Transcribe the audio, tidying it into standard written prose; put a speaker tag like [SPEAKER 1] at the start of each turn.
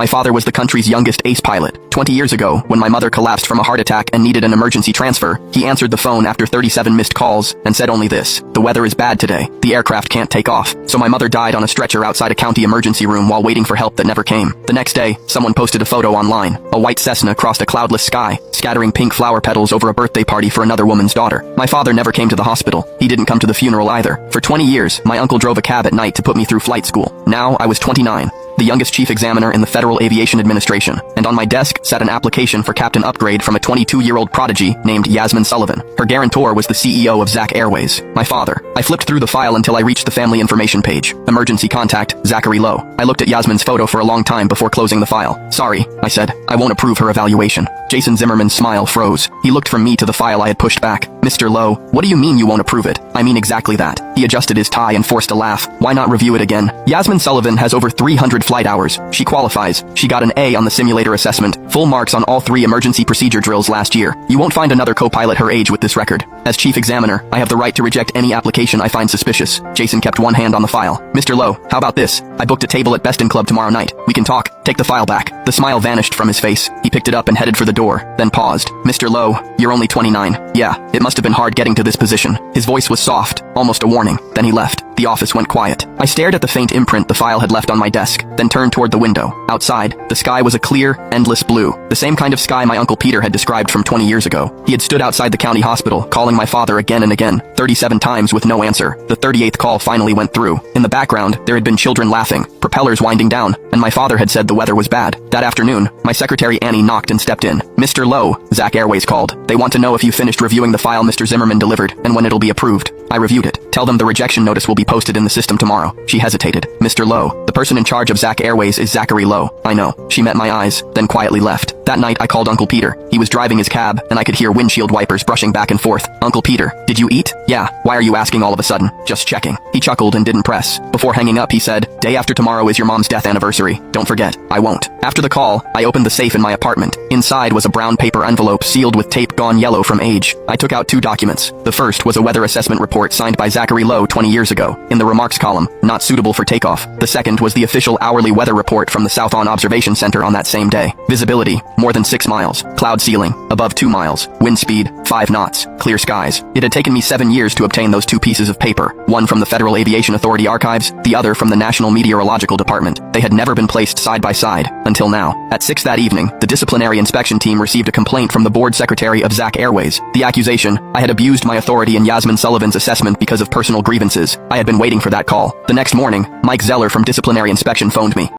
[SPEAKER 1] My father was the country's youngest ace pilot. 20 years ago, when my mother collapsed from a heart attack and needed an emergency transfer, he answered the phone after 37 missed calls and said only this: "The weather is bad today. The aircraft can't take off." So my mother died on a stretcher outside a county emergency room while waiting for help that never came. The next day, someone posted a photo online. A white Cessna crossed a cloudless sky, scattering pink flower petals over a birthday party for another woman's daughter. My father never came to the hospital. He didn't come to the funeral either. For 20 years, my uncle drove a cab at night to put me through flight school. Now I was 29. The youngest chief examiner in the Federal Aviation Administration, and on my desk sat an application for captain upgrade from a 22-year-old prodigy named Yasmin Sullivan. Her guarantor was the CEO of Zach Airways, my father. I flipped through the file until I reached the family information page. Emergency contact, Zachary Lowe. I looked at Yasmin's photo for a long time before closing the file. "Sorry," I said. "I won't approve her evaluation." Jason Zimmerman's smile froze. He looked from me to the file I had pushed back. "Mr. Lowe, what do you mean you won't approve it?" "I mean exactly that." He adjusted his tie and forced a laugh. "Why not review it again? Yasmin Sullivan has over 300 flight hours. She qualifies. She got an A on the simulator assessment, full marks on all 3 emergency procedure drills last year. You won't find another co-pilot her age with this record. As chief examiner, I have the right to reject any application I find suspicious." Jason kept one hand on the file. "Mr. Lowe, how about this? I booked a table at Beston Club tomorrow night. We can talk. Take the file back." The smile vanished from his face. He picked it up and headed for the door, then paused. "Mr. Lowe, you're only 29. Yeah, it must have been hard getting to this position." His voice was soft, almost a warning. Then he left. The office went quiet. I stared at the faint imprint the file had left on my desk, then turned toward the window. Outside, the sky was a clear, endless blue, the same kind of sky my Uncle Peter had described from 20 years ago. He had stood outside the county hospital, calling my father again and again, 37 times with no answer. The 38th call finally went through. In the background, there had been children laughing, propellers winding down, and my father had said the weather was bad. That afternoon, my secretary Annie knocked and stepped in. "Mr. Lowe," Zach Airways called. "They want to know if you finished reviewing the file Mr. Zimmerman delivered, and when it'll be approved." I reviewed it. "Tell them the rejection notice will be posted in the system tomorrow." She hesitated. "Mr. Lowe, the person in charge of Zach Airways is Zachary Lowe." "I know." She met my eyes, then quietly left. That night I called Uncle Peter. He was driving his cab, and I could hear windshield wipers brushing back and forth. "Uncle Peter, did you eat?" "Yeah, why are you asking all of a sudden?" "Just checking." He chuckled and didn't press. Before hanging up he said, "Day after tomorrow is your mom's death anniversary. Don't forget." "I won't." After the call, I opened the safe in my apartment. Inside was a brown paper envelope sealed with tape gone yellow from age. I took out 2 documents. The first was a weather assessment report signed by Zachary Lowe 20 years ago. In the remarks column, "Not suitable for takeoff." The second was the official hourly weather report from the South On Observation Center on that same day. Visibility, more than 6 miles. Cloud ceiling, above 2 miles. Wind speed, 5 knots. Clear skies. It had taken me 7 years to obtain those 2 pieces of paper, one from the Federal Aviation Authority archives, the other from the National Meteorological Department. They had never been placed side by side, until now. At 6 that evening, the disciplinary inspection team received a complaint from the board secretary of Zach Airways. The accusation: I had abused my authority in Yasmin Sullivan's assessment because of personal grievances. I had been waiting for that call. The next morning, Mike Zeller from disciplinary inspection phoned me.